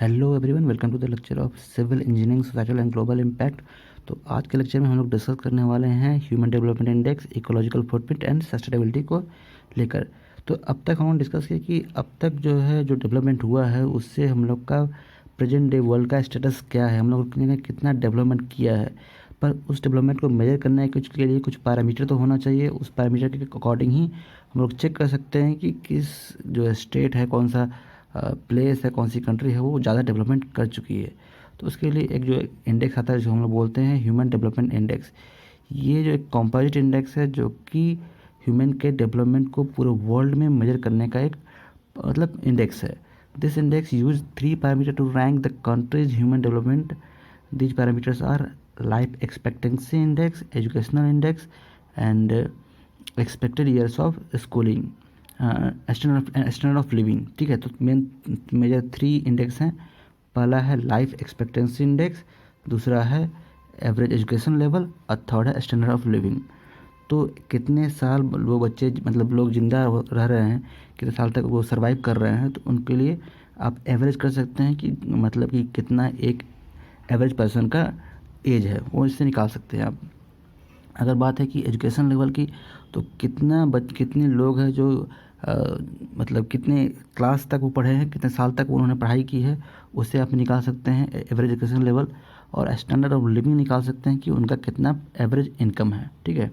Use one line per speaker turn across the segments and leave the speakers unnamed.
Hello everyone, welcome to the lecture of civil engineering societal and global impact. तो आज के lecture में हम लोग डिस्कस करने वाले हैं human development index, ecological footprint and sustainability को लेकर। तो अब तक हम लोग डिस्कस किया कि अब तक जो है जो डेवलपमेंट हुआ है उससे हम लोग का प्रेजेंट डे वर्ल्ड का स्टेटस क्या है, हम लोग ने कितना डेवलपमेंट किया है। पर उस डेवलपमेंट को मेजर करने के लिए कुछ पैरामीटर तो होना चाहिए। उस पैरामीटर के अकॉर्डिंग ही हम लोग चेक कर सकते हैं कि किस जो स्टेट है, कौन सा प्लेस है, कौन सी कंट्री है वो ज़्यादा डेवलपमेंट कर चुकी है। तो उसके लिए एक जो इंडेक्स आता है जो हम लोग बोलते हैं ह्यूमन डेवलपमेंट इंडेक्स। ये जो एक कंपोजिट इंडेक्स है जो कि ह्यूमन के डेवलपमेंट को पूरे वर्ल्ड में मेजर करने का एक मतलब इंडेक्स है। This index use 3 parameter to rank the countries human development. These parameters are life expectancy index, educational index and expected years of schooling, standard of living. ठीक है, तो मेजर 3 इंडेक्स हैं। पहला है लाइफ एक्सपेक्टेंसी इंडेक्स, दूसरा है average education level और third है स्टैंडर्ड ऑफ लिविंग। तो कितने साल वो बच्चे मतलब लोग जिंदा रह रहे हैं, कितने साल तक वो सरवाइव कर रहे हैं, तो उनके लिए आप एवरेज कर सकते हैं कि मतलब कि कितना एक एवरेज पर्सन का एज है वो इससे निकाल सकते हैं आप। अगर बात है कि एजुकेशन लेवल की, तो कितने लोग हैं जो मतलब कितने क्लास तक वो पढ़े हैं, कितने साल तक उन्होंने पढ़ाई की है, उससे आप निकाल सकते हैं एवरेज एजुकेशन लेवल। और स्टैंडर्ड ऑफ लिविंग निकाल सकते हैं कि उनका कितना एवरेज इनकम है। ठीक है,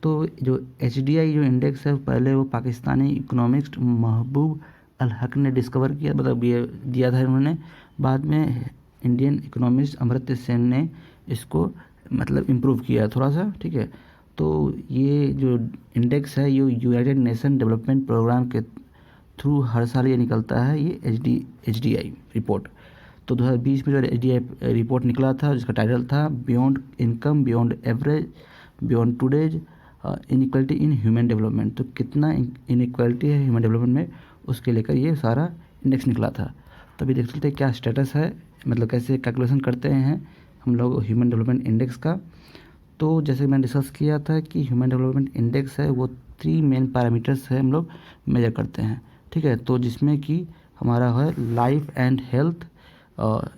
तो जो HDI जो इंडेक्स है पहले वो पाकिस्तानी इकोनॉमिस्ट महबूब अल हक ने डिस्कवर किया, मतलब ये दिया था उन्होंने। बाद में इंडियन इकोनॉमिस्ट अमर्त्य सेन ने इसको मतलब इम्प्रूव किया थोड़ा सा। ठीक है, तो ये जो इंडेक्स है ये यूनाइटेड नेशन डेवलपमेंट प्रोग्राम के थ्रू हर साल ये निकलता है, ये HDI रिपोर्ट। तो 2020 में जो HDI रिपोर्ट निकला था जिसका टाइटल था beyond income, beyond average, beyond today's, inequality in human development. तो कितना इनइक्वालिटी है ह्यूमन डेवलपमेंट में, उसके लेकर ये सारा इंडेक्स निकला था। तो अभी देख सकते हैं क्या स्टेटस है, मतलब कैसे कैलकुलेशन करते हैं हम लोग ह्यूमन डेवलपमेंट इंडेक्स का। तो जैसे मैंने डिस्कस किया था कि ह्यूमन डेवलपमेंट इंडेक्स है वो 3 मेन पैरामीटर्स है हम लोग मेजर करते हैं। ठीक है, तो जिसमें कि हमारा है life and health,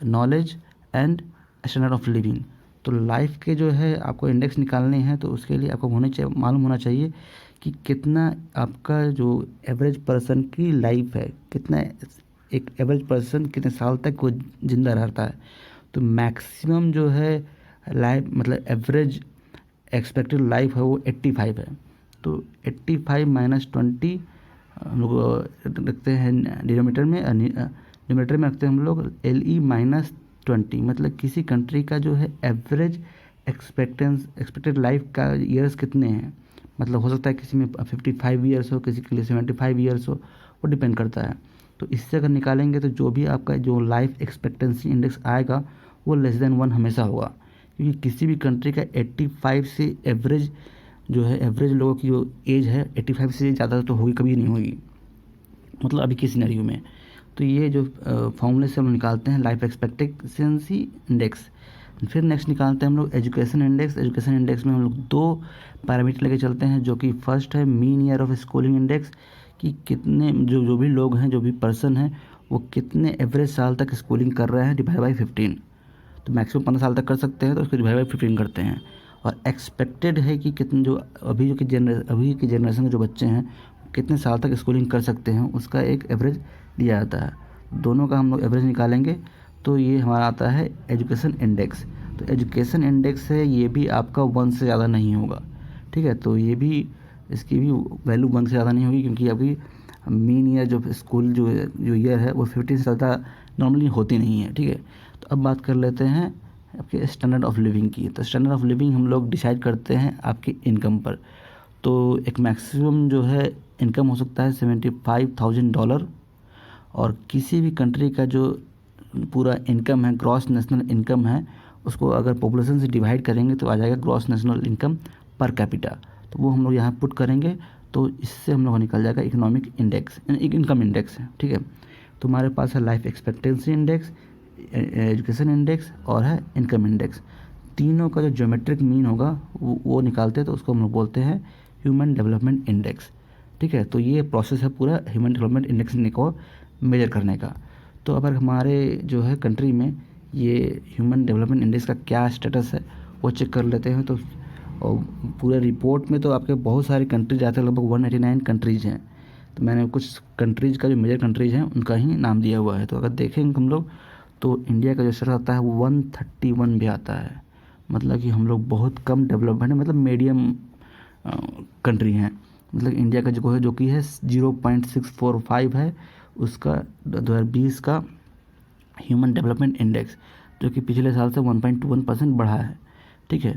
knowledge and standard of living. तो लाइफ के जो है आपको इंडेक्स निकालने हैं, तो उसके लिए आपको मालूम होना चाहिए कि कितना आपका जो एवरेज पर्सन की लाइफ है, कितना एक एवरेज पर्सन कितने साल तक वो ज़िंदा रहता है। तो मैक्सिमम जो है लाइफ मतलब एवरेज एक्सपेक्टेड लाइफ है वो 85 है। तो 85 माइनस 20 हम लोग रखते हैं डिनोमीटर में, डिनोमीटर में रखते हैं हम लोग LE माइनस 20। मतलब किसी कंट्री का जो है एवरेज एक्सपेक्टेड लाइफ का ईयर्स कितने हैं। मतलब हो सकता है किसी में 55 ईयर्स हो, किसी के लिए 75 ईयर्स हो, वो डिपेंड करता है। तो इससे अगर निकालेंगे तो जो भी आपका जो लाइफ एक्सपेक्टेंसी इंडेक्स आएगा वो <1 हमेशा होगा, क्योंकि किसी भी कंट्री का 85 से एवरेज जो है एवरेज लोगों की जो एज है 85 से ज़्यादा तो होगी, कभी नहीं होगी, मतलब अभी के सिनेरियो में। तो ये जो फॉर्मूले से हम निकालते हैं लाइफ एक्सपेक्टेंसी इंडेक्स। फिर नेक्स्ट निकालते हैं हम लोग एजुकेशन इंडेक्स। एजुकेशन इंडेक्स में हम लोग 2 पैरामीटर लेके चलते हैं, जो कि फर्स्ट है mean year of schooling index, कि कितने जो भी लोग हैं, जो भी पर्सन हैं, वो कितने एवरेज साल तक स्कूलिंग कर रहे हैं, डिवाइड बाई 15। तो मैक्सिमम 15 साल तक कर सकते हैं, तो उसको डिवाइड बाई 15 करते हैं। और एक्सपेक्टेड है कि कितने जो अभी की जनरेशन के जो बच्चे हैं कितने साल तक स्कूलिंग कर सकते हैं, उसका एक एवरेज दिया जाता है। दोनों का हम लोग एवरेज निकालेंगे तो ये हमारा आता है एजुकेशन इंडेक्स। तो एजुकेशन इंडेक्स है ये भी आपका 1 से ज़्यादा नहीं होगा। ठीक है, तो ये भी इसकी भी वैल्यू 1 से ज़्यादा नहीं होगी, क्योंकि अभी मीन ईयर जो स्कूल जो ईयर है वो 15 से ज़्यादा नॉर्मली होती नहीं है। ठीक है, तो अब बात कर लेते हैं आपके स्टैंडर्ड ऑफ लिविंग की। तो स्टैंडर्ड ऑफ लिविंग हम लोग डिसाइड करते हैं आपकी इनकम पर। तो एक मैक्सिमम जो है इनकम हो सकता है $75,000, और किसी भी कंट्री का जो पूरा इनकम है, ग्रॉस नेशनल इनकम है, उसको अगर पॉपुलेशन से डिवाइड करेंगे तो आ जाएगा gross national income per capita. तो वो हम लोग यहाँ पुट करेंगे, तो इससे हम लोग को निकल जाएगा इकोनॉमिक इंडेक्स, एक इनकम इंडेक्स है। ठीक है, तो हमारे पास है life expectancy index, education index और है इनकम इंडेक्स। तीनों का जो ज्योमेट्रिक मीन होगा वो निकालते हैं, तो उसको हम लोग बोलते हैं ह्यूमन डेवलपमेंट इंडेक्स। ठीक है, तो ये प्रोसेस है पूरा ह्यूमन डेवलपमेंट इंडेक्स को मेजर करने का। तो अगर हमारे जो है कंट्री में ये ह्यूमन डेवलपमेंट इंडेक्स का क्या स्टेटस है वो चेक कर लेते हैं। तो और पूरे रिपोर्ट में तो आपके बहुत सारी कंट्रीज आते हैं, लगभग 189 कंट्रीज़ हैं। तो मैंने कुछ कंट्रीज़ का जो मेजर कंट्रीज़ हैं उनका ही नाम दिया हुआ है। तो अगर देखेंगे हम लोग तो इंडिया का जो स्टेटस आता है वो 131 भी आता है, मतलब कि हम लोग बहुत कम डेवलपमेंट है, मतलब मीडियम कंट्री हैं। मतलब इंडिया का जो कि है 0.645 है उसका 2020 का ह्यूमन डेवलपमेंट इंडेक्स, जो कि पिछले साल से 1.21% बढ़ा है। ठीक है,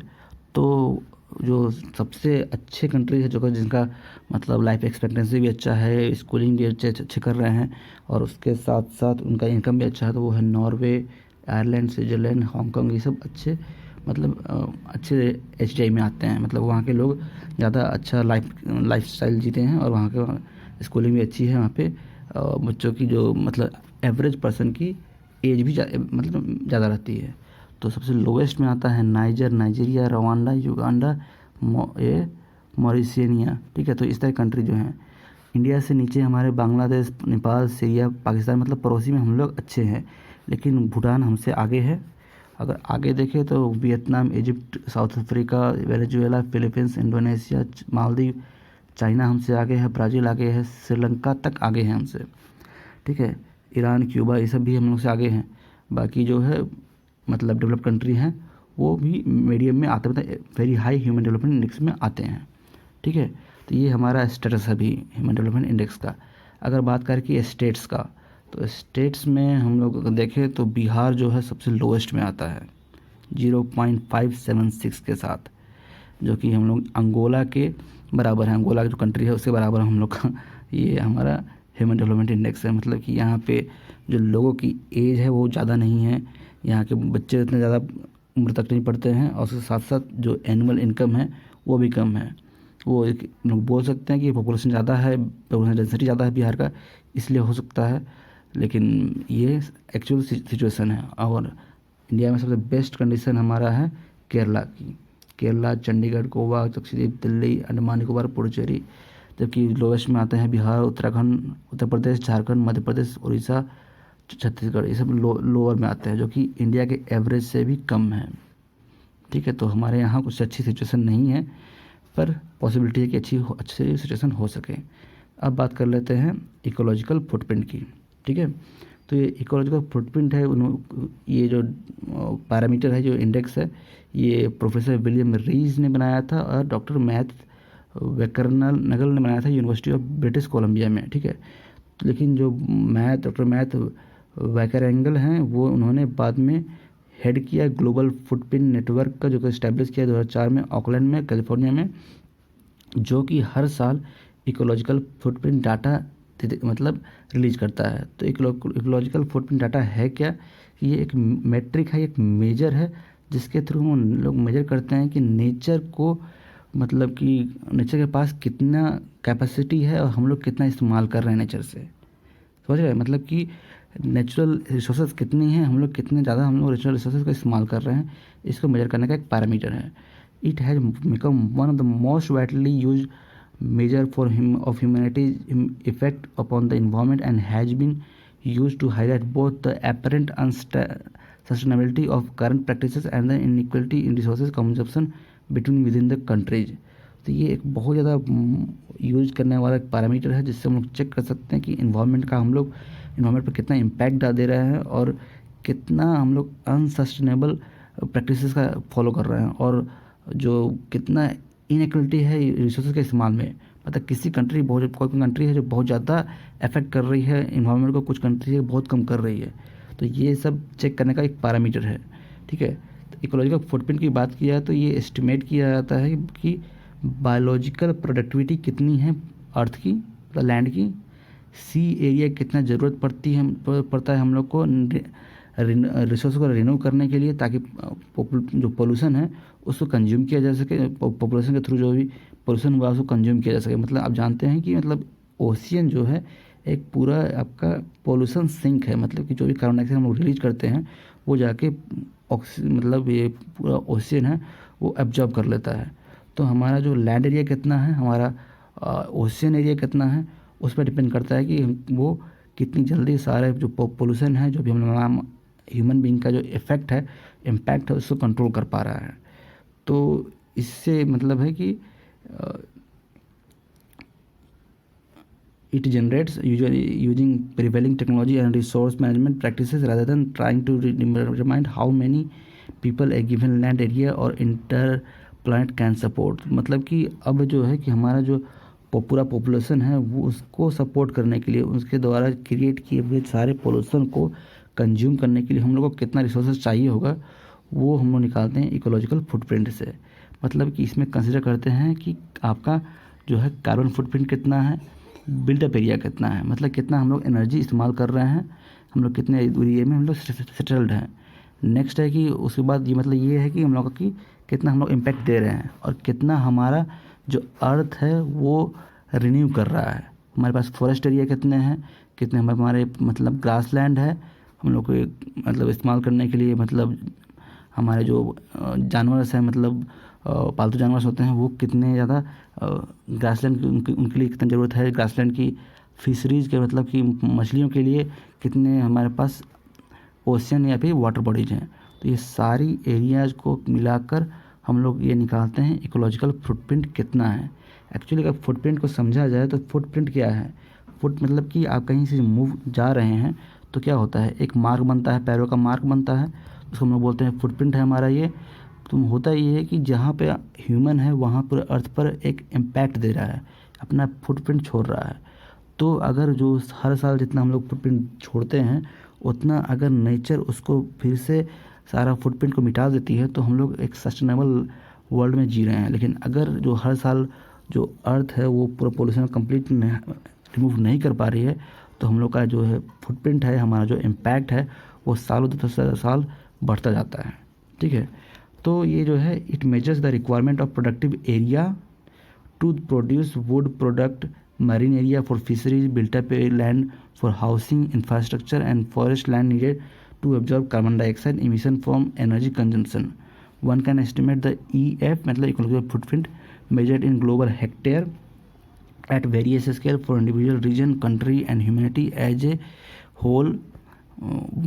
तो जो सबसे अच्छे कंट्री है जो कि जिनका मतलब लाइफ एक्सपेक्टेंसी भी अच्छा है, स्कूलिंग भी अच्छे कर रहे हैं और उसके साथ साथ उनका इनकम भी अच्छा है, तो वो है नॉर्वे, आयरलैंड, स्विट्ज़रलैंड, हांगकांग। ये सब अच्छे मतलब अच्छे एचडीआई में आते हैं। मतलब वहाँ के लोग ज़्यादा अच्छा लाइफस्टाइल जीते हैं और वहाँ के स्कूलिंग भी अच्छी है वहाँ पे। बच्चों की जो मतलब एवरेज पर्सन की एज भी मतलब ज़्यादा रहती है। तो सबसे लोवेस्ट में आता है नाइजीरिया, रवांडा, युगांडा, मॉरिशनिया। ठीक है, तो इस तरह कंट्री जो हैं। इंडिया से नीचे हमारे बांग्लादेश, नेपाल, सीरिया, पाकिस्तान, मतलब पड़ोसी में हम लोग अच्छे हैं, लेकिन भूटान हमसे आगे है। अगर आगे देखें तो Vietnam, Egypt, south Africa, Venezuela, Philippines, Indonesia, Maldives, China हमसे आगे है, ब्राज़ील आगे है, श्रीलंका तक आगे है हमसे। ठीक है, ईरान, क्यूबा, ये सब भी हम लोग से आगे हैं। बाकी जो है मतलब डेवलप कंट्री हैं वो भी मीडियम में आते, मतलब very high human development index में आते हैं। ठीक है, तो ये हमारा स्टेटस है अभी ह्यूमन डेवलपमेंट इंडेक्स का। अगर बात करें कि स्टेट्स का, तो स्टेट्स में हम लोग अगर देखें तो बिहार जो है सबसे लोएस्ट में आता है 0.576 के साथ, जो कि हम लोग अंगोला के बराबर है। अंगोला की जो कंट्री है उसके बराबर हम लोग का ये हमारा ह्यूमन डेवलपमेंट इंडेक्स है। मतलब कि यहाँ पे जो लोगों की एज है वो ज़्यादा नहीं है, यहाँ के बच्चे इतने ज़्यादा उम्र तक नहीं पढ़ते हैं और उसके साथ साथ जो एनुअल इनकम है वो भी कम है। वो एक लोग बोल सकते हैं कि पॉपुलेशन ज़्यादा है, पॉपुलेशन डेंसिटी ज़्यादा है बिहार का, इसलिए हो सकता है, लेकिन ये एक्चुअल सिचुएशन है। और इंडिया में सबसे बेस्ट कंडीशन हमारा है केरला की। केरला, चंडीगढ़, गोवा, लक्षद्वीप, दिल्ली, अंडमान निकोबार, पुडुचेरी। जबकि लोवेस्ट में आते हैं बिहार, उत्तराखंड, उत्तर प्रदेश, झारखंड, मध्य प्रदेश, उड़ीसा, छत्तीसगढ़। ये सब लोअर में आते हैं, जो कि इंडिया के एवरेज से भी कम है। ठीक है, तो हमारे यहाँ कुछ अच्छी सिचुएशन नहीं है, पर पॉसिबिलिटी है कि अच्छी सिचुएशन हो सके। अब बात कर लेते हैं इकोलॉजिकल फुटप्रिंट की। ठीक है, तो ये इकोलॉजिकल फुटप्रिंट है, ये जो पैरामीटर है, जो इंडेक्स है, ये प्रोफेसर विलियम रीज ने बनाया था और डॉक्टर मैथ वैकरनगल ने बनाया था यूनिवर्सिटी ऑफ ब्रिटिश कोलंबिया में। ठीक है, लेकिन जो डॉक्टर मैथ वैकरएंगल हैं वो उन्होंने बाद में हेड किया ग्लोबल फुटप्रिंट नेटवर्क का, जो कि इस्टेब्लिश किया 2004 में ऑकलैंड में, कैलिफोर्निया में, जो कि हर साल इकोलॉजिकल फुटप्रिंट डाटा मतलब रिलीज करता है। तो इकोलॉजिकल फुटप्रिंट डाटा है क्या? ये एक मेट्रिक है, एक मेजर है, जिसके थ्रू हम लोग मेजर करते हैं कि नेचर को, मतलब कि नेचर के पास कितना कैपेसिटी है और हम लोग कितना इस्तेमाल कर रहे हैं नेचर से। समझ रहे हैं? मतलब कि नेचुरल रिसोर्सेज कितनी हैं, हम लोग कितने ज़्यादा हम लोग नेचुरल रिसोर्सेज का इस्तेमाल कर रहे हैं, इसको मेजर करने का एक पैरामीटर है। It has become one of the most widely use measure of humanity's effect upon the environment and has been used to highlight both the apparent unsustainability of current practices and the inequality in resources consumption between within the countries। तो ये एक बहुत ज़्यादा use करने वाला एक parameter है, जिससे हम लोग चेक कर सकते हैं कि इन्वायरमेंट का हम लोग इन्वायरमेंट पर कितना इम्पैक्ट दे रहे हैं और कितना हम लोग अनसस्टेनेबल प्रैक्टिसेस का फॉलो कर रहे हैं, और जो कितना इनइक्वलिटी है रिसोर्सेज के इस्तेमाल में। मतलब किसी कंट्री कोई कंट्री है जो बहुत ज़्यादा अफेक्ट कर रही है इन्वायरमेंट को, कुछ कंट्री है बहुत कम कर रही है। तो ये सब चेक करने का एक पैरामीटर है। ठीक है, तो इकोलॉजिकल फुटप्रिंट की बात किया तो ये एस्टिमेट किया जाता है कि बायोलॉजिकल प्रोडक्टिविटी कितनी है अर्थ की, मतलब लैंड की, सी एरिया कितना ज़रूरत पड़ता है हम लोग को रिसोर्स को रिन्यू करने के लिए, ताकि जो पोल्यूशन है उसको कंज्यूम किया जा सके, पॉपुलेशन के थ्रू जो भी पोल्यूशन हुआ उसको कंज्यूम किया जा सके। मतलब आप जानते हैं कि मतलब ओशियन जो है एक पूरा आपका पोल्यूशन सिंक है, मतलब कि जो भी कार्बन डाइऑक्साइड हम लोग रिलीज करते हैं वो जाके मतलब ये पूरा ओशियन है वो एब्जॉर्ब कर लेता है। तो हमारा जो लैंड एरिया कितना है, हमारा ओशियन एरिया कितना है, उस पर डिपेंड करता है कि वो कितनी जल्दी सारे जो पोल्यूशन है, जो भी हम ह्यूमन बीइंग का जो इफ़ेक्ट है, इम्पैक्ट है, उसको कंट्रोल कर पा रहा है। तो इससे मतलब है कि it generates usually using prevailing technology and resource management practices rather than trying to determine how many people a given land area or inter planet can support। मतलब कि अब जो है कि हमारा जो पूरा पॉपुलेशन है वो उसको सपोर्ट करने के लिए, उसके द्वारा क्रिएट किए हुए सारे पोल्यूशन को कंज्यूम करने के लिए हम लोग को कितना रिसोर्सेज चाहिए होगा, वो हम लोग निकालते हैं इकोलॉजिकल फुटप्रिंट से। मतलब कि इसमें कंसिडर करते हैं कि आपका जो है कार्बन फुटप्रिंट कितना है, बिल्डअप एरिया कितना है, मतलब कितना हम लोग एनर्जी इस्तेमाल कर रहे हैं, हम लोग कितने एरिया में हम लोग सेटल्ड हैं। नेक्स्ट है कि उसके बाद ये मतलब ये है कि हम लोग की कितना हम लोग इम्पैक्ट दे रहे हैं और कितना हमारा जो अर्थ है वो रिन्यू कर रहा है। हमारे पास फॉरेस्ट एरिया कितने हैं, कितने हमारे मतलब ग्रास लैंड है हम लोग को मतलब इस्तेमाल करने के लिए, मतलब हमारे जो जानवर हैं, मतलब पालतू जानवर होते हैं, वो कितने ज़्यादा ग्रासलैंड उनके लिए कितनी ज़रूरत है, ग्रासलैंड की फिशरीज़ के मतलब कि मछलियों के लिए कितने हमारे पास ओशियन या फिर वाटर बॉडीज़ हैं। तो ये सारी एरियाज़ को मिलाकर हम लोग ये निकालते हैं इकोलॉजिकल फुटप्रिंट कितना है। एक्चुअली अगर फुटप्रिंट को समझा जाए तो फुटप्रिंट क्या है, फुट मतलब कि आप कहीं से मूव जा रहे हैं तो क्या होता है, एक मार्क बनता है, पैरों का मार्क बनता है, उसको हम लोग बोलते हैं फुटप्रिंट है हमारा ये। तो होता ये है कि जहाँ पे ह्यूमन है वहाँ पर अर्थ पर एक इम्पैक्ट दे रहा है, अपना फुटप्रिंट छोड़ रहा है। तो अगर जो हर साल जितना हम लोग फुटप्रिंट छोड़ते हैं उतना अगर नेचर उसको फिर से सारा फुटप्रिंट को मिटा देती है तो हम लोग एक सस्टेनेबल वर्ल्ड में जी रहे हैं। लेकिन अगर जो हर साल जो अर्थ है वो पूरा पोल्यूशन कंप्लीट रिमूव नहीं कर पा रही है तो हम लोग का जो है फुटप्रिंट है, हमारा जो इम्पैक्ट है वो सालों 10 साल बढ़ता जाता है। ठीक है, तो ये जो है it measures the requirement of productive area to produce wood product, marine area for fisheries, built up land for housing, infrastructure and forest land needed to absorb carbon dioxide emission from energy consumption. One can estimate the EF मतलब ecological footprint measured in global hectare at various scale for individual region, country and humanity as a whole.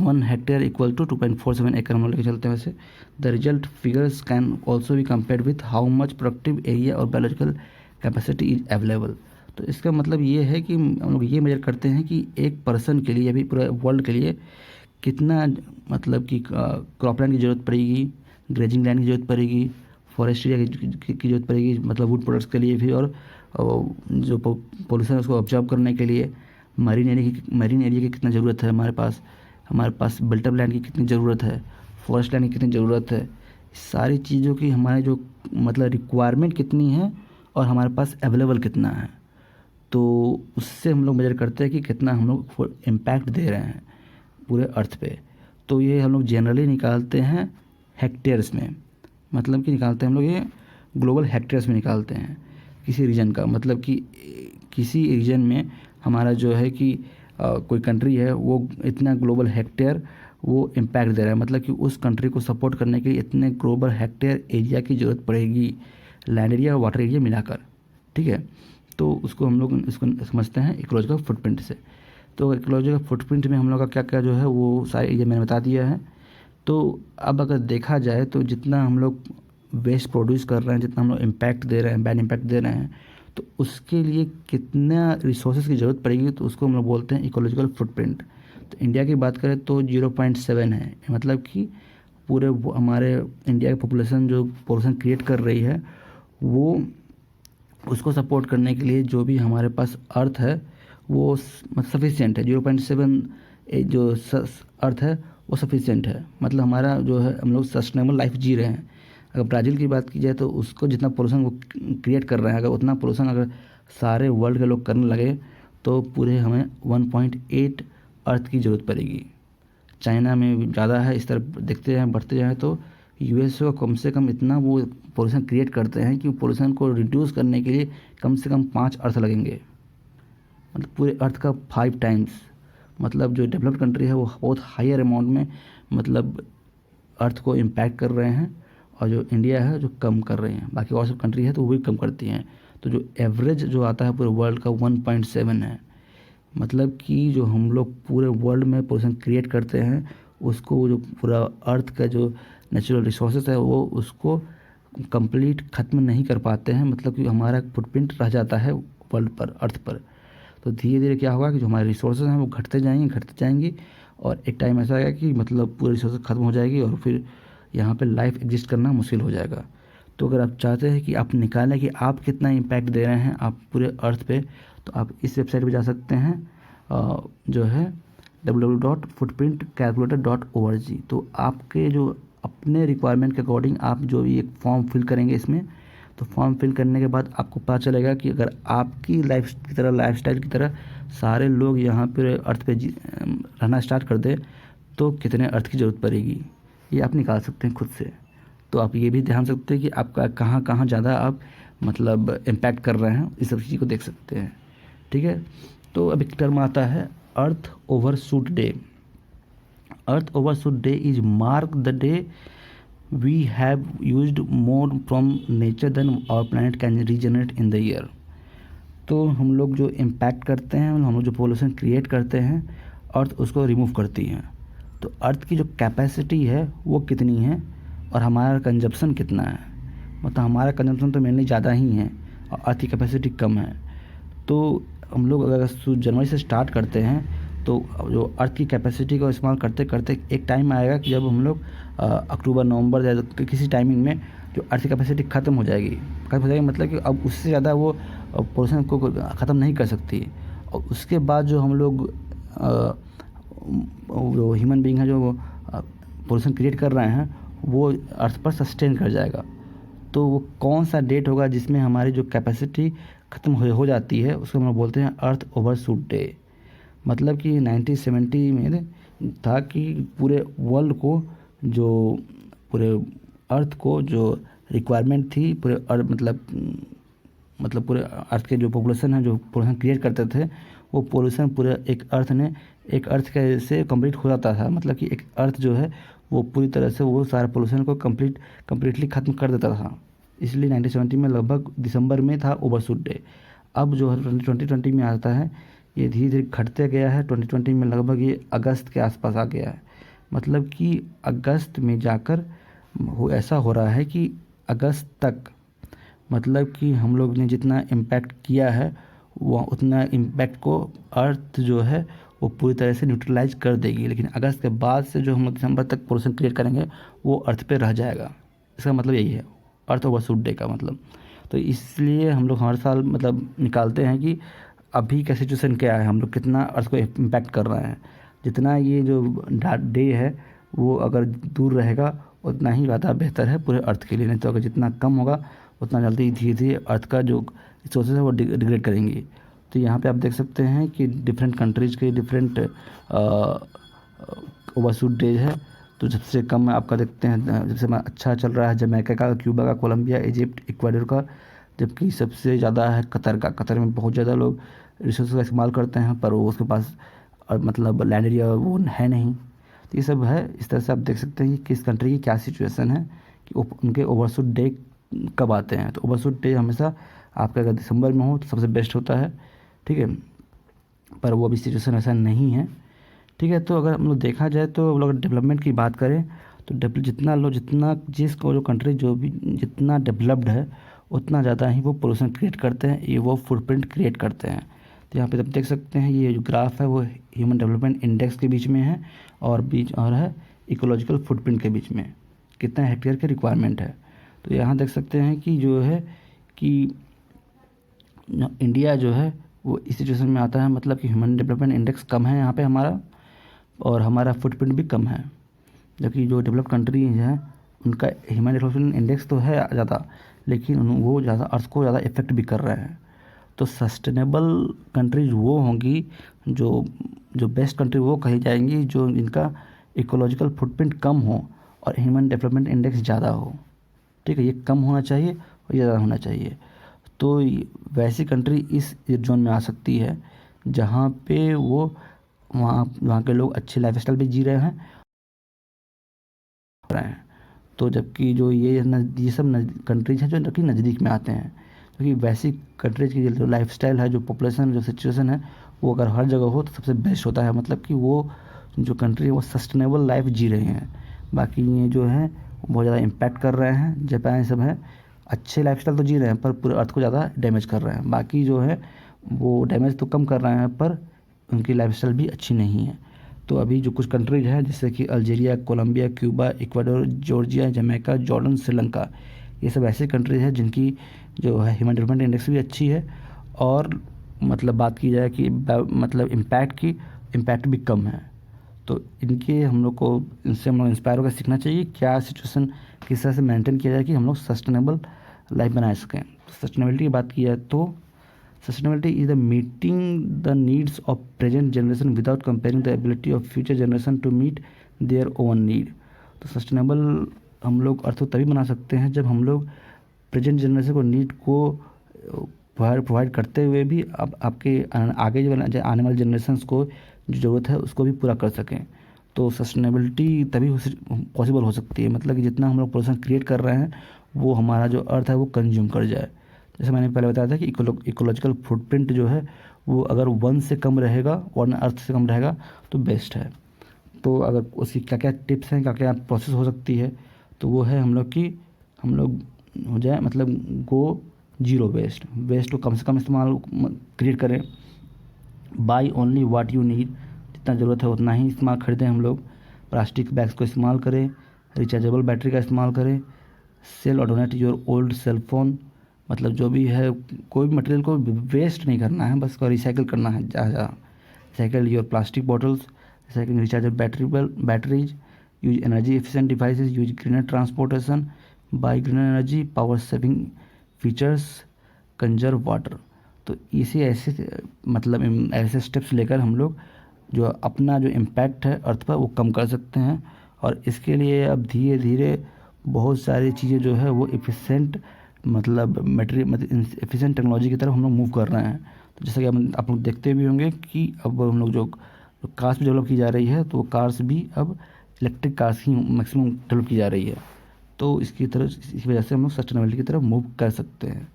1 hectare equal to 2.47 acre हम लोग लेके चलते हैं वैसे। The result figures can also be compared with how much productive area or biological capacity is available। तो इसका मतलब ये है कि हम लोग ये मेजर करते हैं कि एक पर्सन के लिए अभी पूरे वर्ल्ड के लिए कितना मतलब कि क्रॉपलैंड की ज़रूरत पड़ेगी, ग्रेजिंग लैंड की ज़रूरत पड़ेगी, फॉरेस्ट एरिया की ज़रूरत पड़ेगी, मतलब वुड प्रोडक्ट्स के लिए भी, और जो पोल्यूशन है उसको ऑब्जर्व करने के लिए मरीन एरिया की कितना ज़रूरत है हमारे पास बिल्टअप लैंड की कितनी ज़रूरत है, फॉरेस्ट लैंड की कितनी ज़रूरत है, सारी चीज़ों की हमारे जो मतलब रिक्वायरमेंट कितनी है और हमारे पास अवेलेबल कितना है। तो उससे हम लोग मेजर करते हैं कि कितना हम लोग इम्पैक्ट दे रहे हैं पूरे अर्थ पे। तो ये हम लोग जनरली निकालते हैं हेक्टेयर्स में, मतलब कि निकालते हैं हम लोग ये ग्लोबल हेक्टेयर्स में निकालते हैं किसी रीजन का, मतलब कि किसी रीजन में हमारा जो है कि कोई कंट्री है वो इतना ग्लोबल हेक्टेयर वो इम्पैक्ट दे रहा है, मतलब कि उस कंट्री को सपोर्ट करने के लिए इतने ग्लोबल हेक्टेयर एरिया की ज़रूरत पड़ेगी, लैंड एरिया और वाटर एरिया मिलाकर। ठीक है, तो उसको हम लोग इसको समझते हैं इकोलॉजिकल फुटप्रिंट से। तो इकोलॉजिकल फुटप्रिंट में हम लोग का क्या क्या जो है वो सारे एरिया मैंने बता दिया है। तो अब अगर देखा जाए तो जितना हम लोग वेस्ट प्रोड्यूस कर रहे हैं, जितना हम लोग इम्पैक्ट दे रहे हैं, बैड इम्पैक्ट दे रहे हैं, तो उसके लिए कितना रिसोर्सेज की ज़रूरत पड़ेगी, तो उसको हम लोग बोलते हैं इकोलॉजिकल फुटप्रिंट। तो इंडिया की बात करें तो 0.7 है, मतलब कि पूरे हमारे इंडिया की पॉपुलेशन जो पोल्यूशन क्रिएट कर रही है वो उसको सपोर्ट करने के लिए जो भी हमारे पास अर्थ है वो सफिशिएंट है। 0.7 जो अर्थ है वो सफिशिएंट है, मतलब हमारा जो है हम लोग सस्टेनेबल लाइफ जी रहे हैं। अगर ब्राज़ील की बात की जाए तो उसको जितना पोल्यूशन वो क्रिएट कर रहे हैं, अगर उतना पोल्यूशन अगर सारे वर्ल्ड के लोग करने लगे तो पूरे हमें 1.8 अर्थ की ज़रूरत पड़ेगी। चाइना में ज़्यादा है, इस तरह देखते हैं बढ़ते जाएँ तो यूएस को कम से कम इतना वो पोल्यूशन क्रिएट करते हैं कि पोल्यूशन को रिड्यूस करने के लिए कम से कम 5 अर्थ लगेंगे, मतलब पूरे अर्थ का 5 टाइम्स। मतलब जो डेवलप्ड कंट्री है वो बहुत हायर अमाउंट में मतलब अर्थ को इम्पैक्ट कर रहे हैं, और जो इंडिया है जो कम कर रहे हैं। बाकी और सब कंट्री है तो वो भी कम करती हैं। तो जो एवरेज जो आता है पूरे वर्ल्ड का 1.7 है। मतलब कि जो हम लोग पूरे वर्ल्ड में पोल्यूशन क्रिएट करते हैं, उसको जो पूरा अर्थ का जो नेचुरल रिसोर्सेज है वो उसको कंप्लीट ख़त्म नहीं कर पाते हैं, मतलब कि हमारा फुटप्रिंट रह जाता है वर्ल्ड पर, अर्थ पर। तो धीरे धीरे क्या होगा कि जो हमारे रिसोर्सेज हैं वो घटते जाएंगी और एक टाइम ऐसा आएगा कि मतलब पूरे रिसोर्सेज ख़त्म हो जाएगी और फिर यहाँ पे लाइफ एग्जिस्ट करना मुश्किल हो जाएगा। तो अगर आप चाहते हैं कि आप निकालें कि आप कितना इम्पैक्ट दे रहे हैं आप पूरे अर्थ पे, तो आप इस वेबसाइट पे जा सकते हैं, जो है www.footprintcalculator.org। तो आपके जो अपने रिक्वायरमेंट के अकॉर्डिंग आप जो भी एक फॉर्म फिल करेंगे इसमें, तो फॉर्म फिल करने के बाद आपको पता चलेगा कि अगर आपकी लाइफस्टाइल की तरह सारे लोग यहाँ पर अर्थ पे रहना स्टार्ट कर दे तो कितने अर्थ की ज़रूरत पड़ेगी, ये आप निकाल सकते हैं खुद से। तो आप ये भी ध्यान सकते हैं कि आपका कहाँ कहाँ ज़्यादा आप मतलब इम्पैक्ट कर रहे हैं, इस सब चीज़ को देख सकते हैं। ठीक है, तो अब एक टर्म आता है Earth overshoot day. Earth overshoot day is mark the day we have used more from nature than our planet can regenerate in the year. तो हम लोग जो इम्पैक्ट करते हैं, हम लोग जो पोल्यूशन क्रिएट करते हैं, अर्थ उसको रिमूव करती है। तो अर्थ की जो कैपेसिटी है वो कितनी है और हमारा कंजप्शन कितना है, मतलब हमारा कंजप्शन तो मेनली ज़्यादा ही है और अर्थ की कैपेसिटी कम है। तो हम लोग अगर जनवरी से स्टार्ट करते हैं तो जो अर्थ की कैपेसिटी को इस्तेमाल करते करते एक टाइम आएगा कि जब हम लोग अक्टूबर नवंबर या किसी टाइमिंग में जो अर्थ की कैपेसिटी ख़त्म हो जाएगी, मतलब कि अब उससे ज़्यादा वो पोल्यूशन को ख़त्म नहीं कर सकती। और उसके बाद जो हम लोग जो ह्यूमन बीइंग है जो पोल्यूशन क्रिएट कर रहे हैं वो अर्थ पर सस्टेन कर जाएगा। तो वो कौन सा डेट होगा जिसमें हमारी जो कैपेसिटी ख़त्म हो जाती है, उसको हम लोग बोलते हैं अर्थ ओवरशूट डे। मतलब कि 1970 में था कि पूरे वर्ल्ड को जो पूरे अर्थ को जो रिक्वायरमेंट थी पूरे अर्थ मतलब पूरे अर्थ के जो पॉपुलेशन है जो पोल्यूशन क्रिएट करते थे, वो पोल्यूशन पूरे एक अर्थ के से कंप्लीट हो जाता था। मतलब कि एक अर्थ जो है वो पूरी तरह से वो सारे पोल्यूशन को कम्प्लीटली ख़त्म कर देता था। इसलिए 1970 में लगभग दिसंबर में था ओवरशूट डे। अब जो है 2020 में आता है, ये धीरे धीरे घटते गया है। 2020 में लगभग ये अगस्त के आसपास आ गया है। मतलब कि अगस्त में जाकर ऐसा हो रहा है कि अगस्त तक, मतलब कि हम लोग ने जितना इम्पैक्ट किया है वो उतना इम्पैक्ट को अर्थ जो है वो पूरी तरह से न्यूट्रलाइज कर देगी। लेकिन अगस्त के बाद से जो हम लोग दिसंबर तक पोल्यूशन क्रिएट करेंगे वो अर्थ पे रह जाएगा। इसका मतलब यही है अर्थ ओवरशूट डे का मतलब। तो इसलिए हम लोग हर साल मतलब निकालते हैं कि अभी का सिचुएशन क्या है, हम लोग कितना अर्थ को इम्पैक्ट कर रहे हैं। जितना ये जो डे है वो अगर दूर रहेगा उतना ही ज़्यादा बेहतर है पूरे अर्थ के लिए। नहीं तो अगर जितना कम होगा उतना जल्दी धीरे धीरे अर्थ का जो रिसोर्सेज है वो डिग्रेड करेंगी। तो यहाँ पे आप देख सकते हैं कि डिफरेंट कंट्रीज़ के डिफरेंट ओवरशूट डेज है। तो सबसे कम आपका देखते हैं, सबसे अच्छा चल रहा है जमैका का, क्यूबा का, कोलंबिया, इजिप्ट, इक्वाडोर का। जबकि सबसे ज़्यादा है कतर का। कतर में बहुत ज़्यादा लोग रिसोर्स का इस्तेमाल करते हैं पर वो उसके पास मतलब लैंड एरिया वो है नहीं। तो ये सब है। इस तरह से आप देख सकते हैं कि किस कंट्री की क्या सिचुएशन है कि उनके ओवरशूट डे कब आते हैं। तो ओवरशूट डे हमेशा आपका अगर दिसंबर में हो तो सबसे बेस्ट होता है। ठीक है, पर वो अभी सिचुएशन ऐसा नहीं है। ठीक है, तो अगर हम लोग देखा जाए तो हम लोग डेवलपमेंट की बात करें तो जितना जिसको जो कंट्री जो भी जितना डेवलप्ड है उतना ज़्यादा ही वो पोल्यूशन क्रिएट करते हैं, ये वो फुटप्रिंट क्रिएट करते हैं। तो यहाँ पे आप देख सकते हैं ये जो ग्राफ है वो ह्यूमन डेवलपमेंट इंडेक्स के बीच में है और है इकोलॉजिकल फुटप्रिंट के बीच में कितना हेक्टेयर की रिक्वायरमेंट है। तो यहाँ देख सकते हैं कि जो है कि इंडिया जो है वो इस सिचुएशन में आता है, मतलब कि ह्यूमन डेवलपमेंट इंडेक्स कम है यहाँ पे हमारा और हमारा फुटप्रिंट भी कम है। जबकि जो डेवलप कंट्रीज हैं उनका ह्यूमन डेवलपमेंट इंडेक्स तो है ज़्यादा, लेकिन वो ज़्यादा अर्थ को ज़्यादा इफेक्ट भी कर रहे हैं। तो सस्टेनेबल कंट्रीज वो होंगी जो बेस्ट कंट्री वो कही जाएंगी जो इनका इकोलॉजिकल फुटप्रिंट कम हो और ह्यूमन डेवलपमेंट इंडेक्स ज़्यादा हो। ठीक है, ये कम होना चाहिए और ज़्यादा होना चाहिए। तो वैसी कंट्री इस जोन में आ सकती है जहाँ पे वो वहाँ के लोग अच्छे लाइफस्टाइल भी जी रहे हैं। तो जबकि जो ये सब कंट्रीज हैं जो कि नज़दीक में आते हैं, क्योंकि वैसी कंट्रीज की जो लाइफस्टाइल है, जो पॉपुलेशन जो सिचुएशन है वो अगर हर जगह हो तो सबसे बेस्ट होता है, मतलब कि वो जो कंट्री है वो सस्टेनेबल लाइफ जी रहे हैं। बाकी ये जो है बहुत ज़्यादा इम्पैक्ट कर रहे हैं, जापान ये सब है, अच्छे लाइफस्टाइल तो जी रहे हैं पर पूरे अर्थ को ज़्यादा डैमेज कर रहे हैं। बाकी जो है वो डैमेज तो कम कर रहे हैं पर उनकी लाइफस्टाइल भी अच्छी नहीं है। तो अभी जो कुछ कंट्रीज है जैसे कि Algeria, Colombia, Cuba, Ecuador, Georgia, Jamaica, Jordan, Sri Lanka, ये सब ऐसे कंट्रीज हैं जिनकी जो है ह्यूमन डेवलपमेंट इंडेक्स भी अच्छी है, और मतलब बात की जाए कि मतलब इम्पैक्ट भी कम है। तो इनके हम लोग को इनसे हम लोग इंस्पायर होकर सीखना चाहिए क्या सिचुएशन किस तरह से मेंटेन किया जाए कि हम लोग सस्टेनेबल लाइफ बना सकें। सस्टेनेबिलिटी की बात की जाए तो sustainability is the meeting the needs of present generation without comparing the ability of future generation to meet their own need. तो सस्टेनेबल हम लोग अर्थ तभी बना सकते हैं जब हम लोग प्रेजेंट जनरेशन को नीड को प्रोवाइड करते हुए भी अब आपके आगे जो आने वाले जनरेशन्स को जो ज़रूरत है उसको भी पूरा कर सकें। तो सस्टेनेबिलिटी तभी पॉसिबल हो सकती है, मतलब कि जितना हम लोग पोल्यूशन क्रिएट कर रहे हैं वो हमारा जो अर्थ है वो कंज्यूम कर जाए। जैसे मैंने पहले बताया था कि इकोलॉजिकल फुटप्रिंट जो है वो अगर 1 से कम रहेगा, 1 अर्थ से कम रहेगा तो बेस्ट है। तो अगर उसकी क्या क्या टिप्स हैं, क्या क्या प्रोसेस हो सकती है, तो वो है हम लोग हो जाए मतलब गो जीरो वेस्ट को कम से कम इस्तेमाल क्रिएट करें। By only what you need, जितना ज़रूरत है उतना ही इस्तेमाल खरीदें हम लोग। प्लास्टिक बैग्स को इस्तेमाल करें, रिचार्जेबल बैटरी का इस्तेमाल करें। सेल और donate your old cell phone, मतलब जो भी है कोई भी मटेरियल को वेस्ट नहीं करना है, बस उसको रिसाइकिल करना है जहाँ जहाँ। Recycle your plastic bottles, recycle rechargeable batteries, use energy efficient devices, use greener transportation, buy greener energy, power saving features, conserve water. तो इसी ऐसे मतलब ऐसे स्टेप्स लेकर हम लोग जो अपना जो इम्पैक्ट है अर्थ पर वो कम कर सकते हैं। और इसके लिए अब धीरे धीरे बहुत सारी चीज़ें जो है वो एफिशिएंट मतलब एफिशिएंट टेक्नोलॉजी की तरफ हम लोग मूव कर रहे हैं। तो जैसा कि आप लोग देखते भी होंगे कि अब हम लोग जो कार्स भी डेवलप की जा रही है तो वो कार्स भी अब इलेक्ट्रिक कार्स ही मैक्सिमम डेवलप की जा रही है। तो इसकी वजह से हम लोग सस्टेनेबिलिटी की तरफ मूव कर सकते हैं।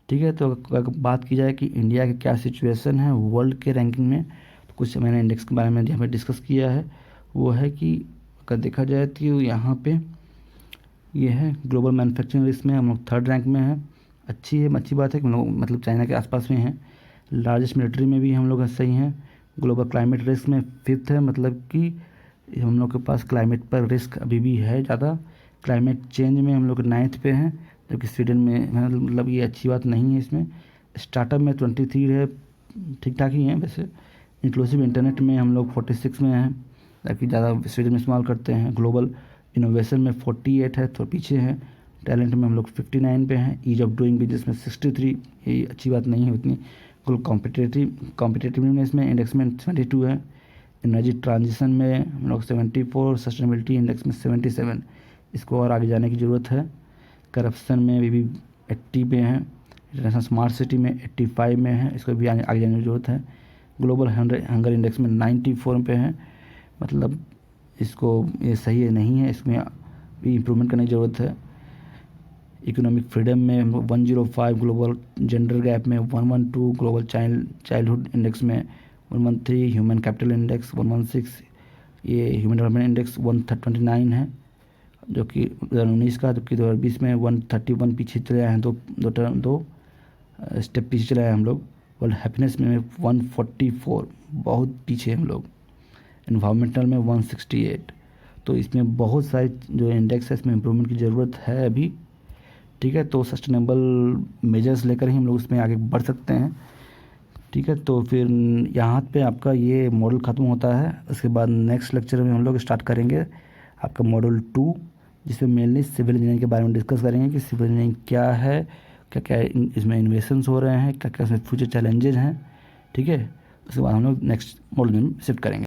ठीक है, तो अगर बात की जाए कि इंडिया की क्या सिचुएशन है वर्ल्ड के रैंकिंग में, तो कुछ मैंने इंडेक्स के बारे में यहाँ पे डिस्कस किया है। वो है कि अगर देखा जाए तो यहाँ पे ये है ग्लोबल मैन्युफैक्चरिंग लिस्ट में हम लोग 3rd रैंक में हैं। अच्छी बात है कि हम लोग मतलब चाइना के आसपास में हैं। लार्जेस्ट मिलिट्री में भी हम लोग सही हैं। ग्लोबल क्लाइमेट रिस्क में 5th है, मतलब कि हम लोग के पास क्लाइमेट पर रिस्क अभी भी है ज़्यादा। क्लाइमेट चेंज में हम लोग 9th पे हैं, जबकि स्वीडन में मतलब ये अच्छी बात नहीं है इसमें। स्टार्टअप में 23 है, ठीक ठाक ही हैं वैसे। इंक्लूसिव इंटरनेट में हम लोग 46 में हैं, ताकि ज़्यादा स्वीडन में इस्तेमाल करते हैं। ग्लोबल इनोवेशन में 48 है, तो पीछे हैं। टैलेंट में हम लोग 59 पे हैं। ईज ऑफ डूइंग बिजनेस में 63, ये अच्छी बात नहीं है उतनी। कॉम्पिटेटिवनेस में इंडेक्स में 72 है। एनर्जी ट्रांजिशन में हम लोग 74, सस्टेनेबिलिटी इंडेक्स में 77, इसको और आगे जाने की ज़रूरत है। करप्शन में भी 80 पे हैं। इंटरनेशनल स्मार्ट सिटी में 85 में है, इसको भी आगे जाने की ज़रूरत है। ग्लोबल हंगर इंडेक्स में 94 पे हैं, मतलब इसको ये सही है नहीं है, इसमें भी इम्प्रूवमेंट करने की ज़रूरत है। इकोनॉमिक फ्रीडम में 105, ग्लोबल जेंडर गैप में 112, ग्लोबल चाइल्डहुड इंडेक्स में 113, ह्यूमन कैपिटल इंडेक्स 116, ये ह्यूमन डेवलपमेंट इंडेक्स 129 है जो कि 2019 का, जबकि 2020 में 131 पीछे चले आए हैं, दो स्टेप पीछे चले आए हम लोग। वर्ल्ड हैप्पीनेस में 144, बहुत पीछे हम लोग। इन्वायरमेंटल में 168, तो इसमें बहुत सारे जो इंडेक्स है इसमें इम्प्रूवमेंट की ज़रूरत है अभी। ठीक है, तो सस्टेनेबल मेजर्स लेकर ही हम लोग इसमें आगे बढ़ सकते हैं। ठीक है, तो फिर यहाँ पे आपका ये मॉडल ख़त्म होता है। उसके बाद नेक्स्ट लेक्चर में हम लोग स्टार्ट करेंगे आपका मॉडल 2, जिसमें मेनली सिविल इंजीनियरिंग के बारे में डिस्कस करेंगे कि सिविल इंजीनियरिंग क्या है, क्या क्या इसमें इन्वेस्टमेंट्स हो रहे हैं, क्या क्या इसमें फ्यूचर चैलेंजेस हैं। ठीक है, उसके बाद हम लोग नेक्स्ट मॉडल में शिफ्ट करेंगे।